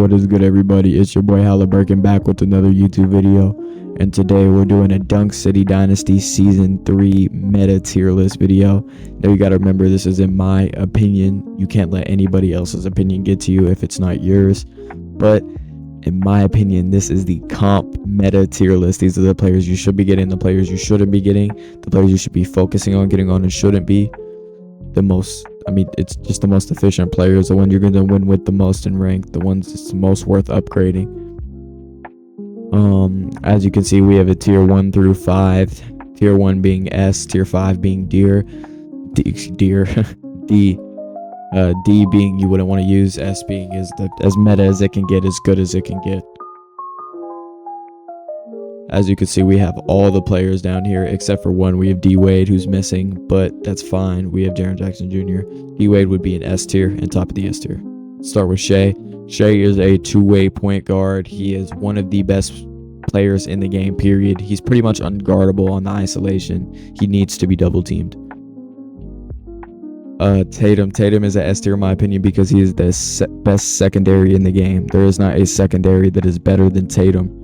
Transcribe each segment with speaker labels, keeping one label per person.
Speaker 1: What is good, everybody? It's your boy Halliburton back with another YouTube video, and today we're doing a Dunk City Dynasty Season 3 meta tier list video. Now you gotta remember, this is in my opinion. You can't let anybody else's opinion get to you if it's not yours, but in my opinion, this is the comp meta tier list. These are the players you should be getting, the players you shouldn't be getting, the players you should be focusing on getting on and shouldn't be. It's just the most efficient players, the one you're going to win with the most in rank, the ones it's most worth upgrading. As you can see, we have a tier 1 through 5, tier 1 being S, tier 5 being D, D being you wouldn't want to use, S being as meta as it can get, as good as it can get. As you can see, we have all the players down here except for one. We have D Wade, who's missing, but that's fine. We have Jaren Jackson Jr. D Wade would be an S tier and top of the S tier. Start with Shea. Shea is a two-way point guard. He is one of the best players in the game, period. He's pretty much unguardable on the isolation. He needs to be double teamed. Tatum is an S tier in my opinion because he is the best secondary in the game. There is not a secondary that is better than Tatum.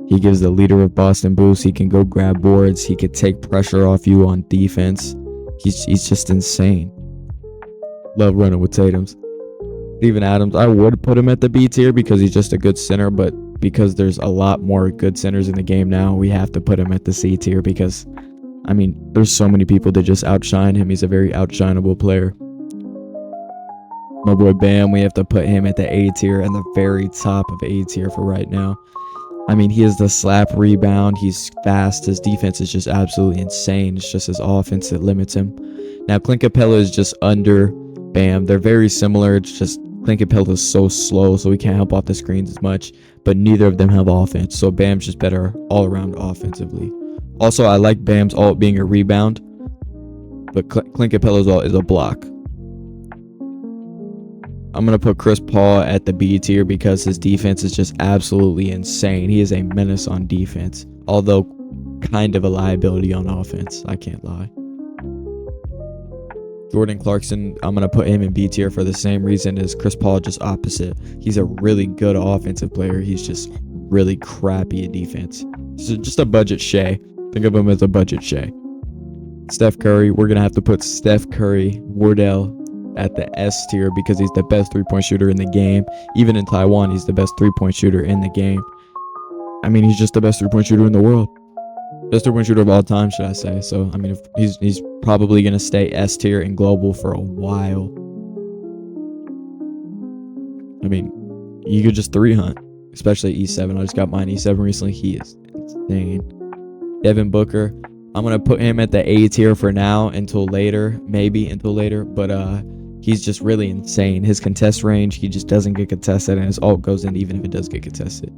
Speaker 1: He gives the leader of Boston boost. He can go grab boards. He could take pressure off you on defense. He's just insane. Love running with Tatum's. Steven Adams, I would put him at the B tier because he's just a good center, but because there's a lot more good centers in the game now, we have to put him at the C tier because, there's so many people that just outshine him. He's a very outshineable player. My boy Bam, we have to put him at the A tier and the very top of A tier for right now. He is the slap rebound. He's fast. His defense is just absolutely insane. It's just his offense that limits him. Now, Clint Capella is just under Bam. They're very similar. It's just Clint Capella is so slow, so he can't help off the screens as much. But neither of them have offense, so Bam's just better all around offensively. Also, I like Bam's ult being a rebound, but Clint Capella's ult is a block. I'm going to put Chris Paul at the B tier because his defense is just absolutely insane. He is a menace on defense, although kind of a liability on offense. I can't lie. Jordan Clarkson, I'm going to put him in B tier for the same reason as Chris Paul, just opposite. He's a really good offensive player. He's just really crappy at defense. So just a budget Shea. Think of him as a budget Shea. Steph Curry, we're going to have to put Steph Curry, Wardell, at the S tier because he's the best three-point shooter in the game. Even in Taiwan, he's the best three-point shooter in the game. He's just the best three-point shooter in the world. Best three-point shooter of all time, should I say. So, he's probably going to stay S tier and global for a while. You could just 3-hunt, especially E7. I just got mine E7 recently. He is insane. Devin Booker, I'm going to put him at the A tier for now until later, but he's just really insane. His contest range, he just doesn't get contested, and his ult goes in even if it does get contested.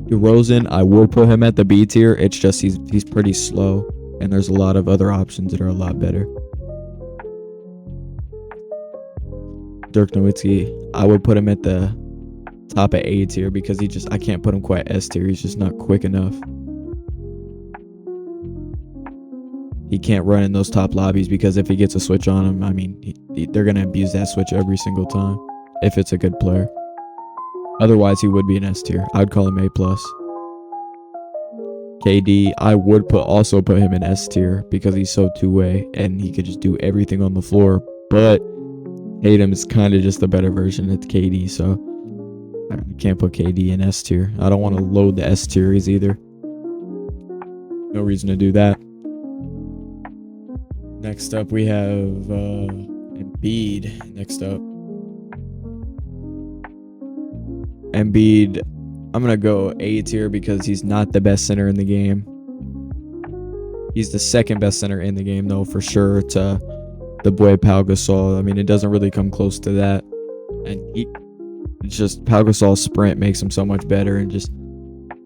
Speaker 1: DeRozan, I would put him at the B tier. It's just he's pretty slow, and there's a lot of other options that are a lot better. Dirk Nowitzki, I would put him at the top of A tier because I can't put him quite S tier. He's just not quick enough. He can't run in those top lobbies because if he gets a switch on him, they're going to abuse that switch every single time if it's a good player. Otherwise, he would be an S tier. I'd call him A+. KD, I would also put him in S tier because he's so two-way and he could just do everything on the floor. But Tatum is kind of just the better version of KD, so I can't put KD in S tier. I don't want to load the S tiers either. No reason to do that. Next up, we have Embiid. Embiid, I'm going to go A tier because he's not the best center in the game. He's the second best center in the game, though, for sure, to the boy Pau Gasol. It doesn't really come close to that. And it's just Pau Gasol's sprint makes him so much better, and just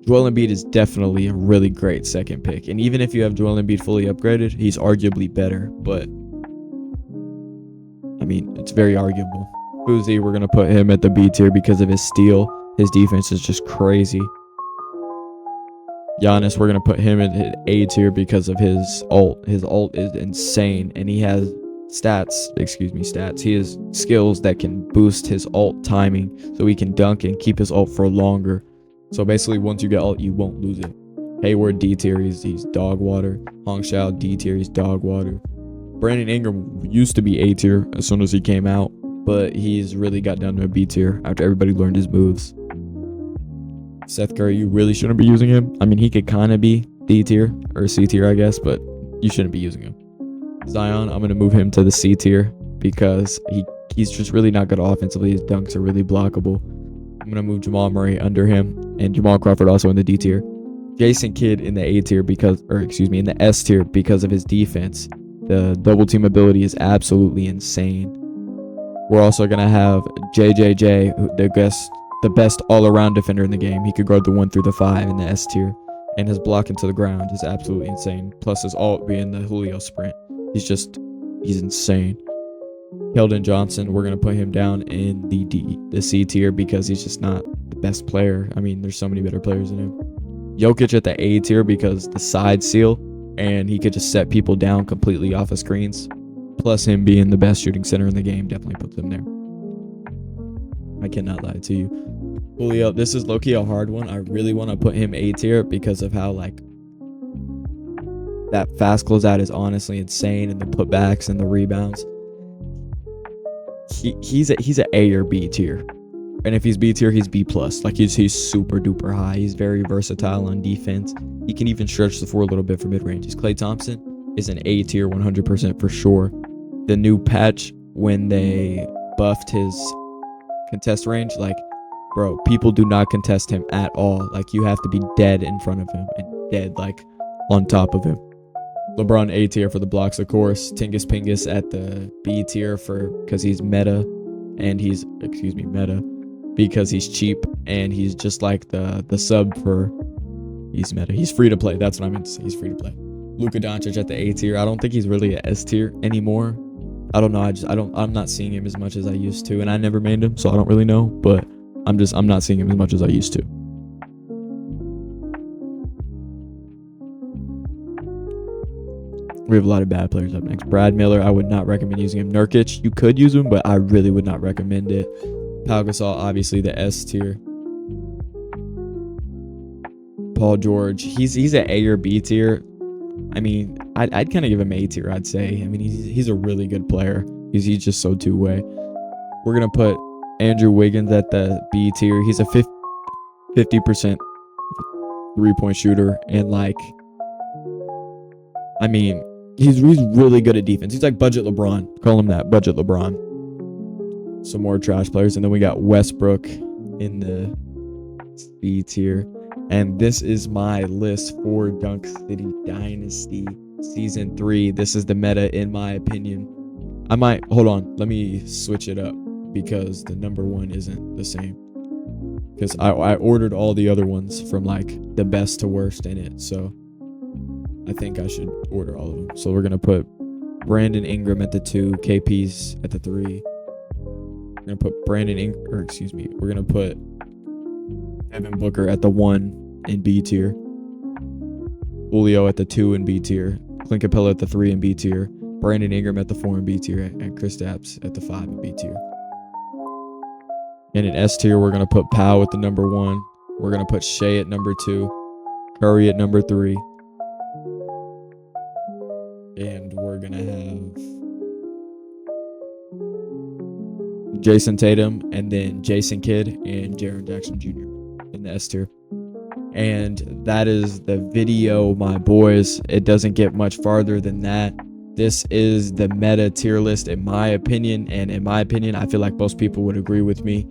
Speaker 1: Joel Embiid is definitely a really great second pick. And even if you have Joel Embiid fully upgraded, he's arguably better. But, it's very arguable. Uzi, we're going to put him at the B tier because of his steal. His defense is just crazy. Giannis, we're going to put him in A tier because of his ult. His ult is insane. And he has stats. He has skills that can boost his ult timing so he can dunk and keep his ult for longer. So basically, once you get ult, you won't lose it. Hayward D tier, he's dog water. Hongxiao D tier, he's dog water. Brandon Ingram used to be A tier as soon as he came out, but he's really got down to a B tier after everybody learned his moves. Seth Curry, you really shouldn't be using him. I mean, he could kind of be D tier or C tier, I guess, but you shouldn't be using him. Zion, I'm going to move him to the C tier because he's just really not good offensively. His dunks are really blockable. I'm going to move Jamal Murray under him and Jamal Crawford also in the D tier. Jason Kidd in the A tier in the S tier because of his defense. The double team ability is absolutely insane. We're also going to have JJJ, the best all-around defender in the game. He could guard the 1 through the 5 in the S tier. And his blocking to the ground is absolutely insane. Plus his ult being the Julio sprint. He's insane. Keldon Johnson, we're going to put him down in the C tier because he's just not the best player. I mean, there's so many better players than him. Jokic at the A tier because the side seal, and he could just set people down completely off of screens. Plus him being the best shooting center in the game definitely puts him there. I cannot lie to you. Julio, this is low-key a hard one. I really want to put him A tier because of how that fast closeout is honestly insane, and the putbacks and the rebounds. He's an A or B tier. And if he's B tier, he's B plus. He's super duper high. He's very versatile on defense. He can even stretch the floor a little bit for mid ranges. Klay Thompson is an A tier 100% for sure. The new patch, when they buffed his contest range, bro, people do not contest him at all. You have to be dead in front of him and dead on top of him. LeBron A tier for the blocks, of course. Tingus Pingus at the B tier because he's meta, and he's because he's cheap, and he's just like the sub for he's meta. He's free to play. That's what I meant to say. He's free to play. Luka Doncic at the A tier. I don't think he's really a S tier anymore. I don't know. I'm not seeing him as much as I used to, and I never mained him, so I don't really know. But I'm not seeing him as much as I used to. We have a lot of bad players up next. Brad Miller, I would not recommend using him. Nurkic, you could use him, but I really would not recommend it. Pau Gasol, obviously the S tier. Paul George, he's an A or B tier. I mean, I'd kind of give him A tier, I'd say. I mean, he's a really good player. He's just so two-way. We're going to put Andrew Wiggins at the B tier. He's a 50% three-point shooter, and he's really good at defense. He's like budget LeBron. Call him that, budget LeBron. Some more trash players, and then we got Westbrook in the C tier. And this is my list for Dunk City Dynasty Season 3. This is the meta, in my opinion. Hold on, let me switch it up because the number one isn't the same. Because I ordered all the other ones from the best to worst in it, so I think I should order all of them. So we're going to put Brandon Ingram at the 2, KP's at the 3. We're going to put we're going to put Devin Booker at the 1 in B tier. Julio at the 2 in B tier. Clint Capella at the 3 in B tier. Brandon Ingram at the 4 in B tier. And Kristaps at the 5 in B tier. And in S tier, we're going to put Powell at the number 1. We're going to put Shea at number 2. Curry at number 3. And we're going to have Jason Tatum, and then Jason Kidd and Jaren Jackson Jr. in the S tier. And that is the video, my boys. It doesn't get much farther than that. This is the meta tier list, in my opinion. And in my opinion, I feel like most people would agree with me.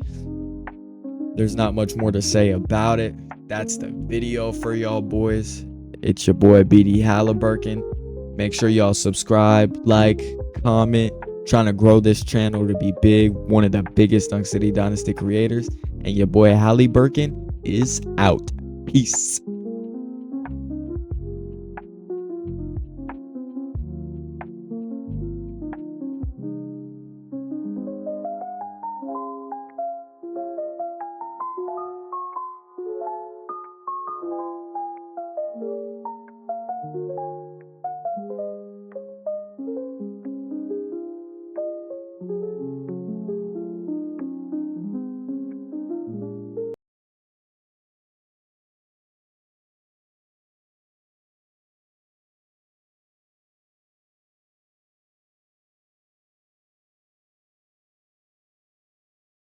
Speaker 1: There's not much more to say about it. That's the video for y'all boys. It's your boy BD Halliburton. Make sure y'all subscribe, like, comment. Trying to grow this channel to be big. One of the biggest Dunk City Dynasty creators. And your boy Halliburton is out. Peace.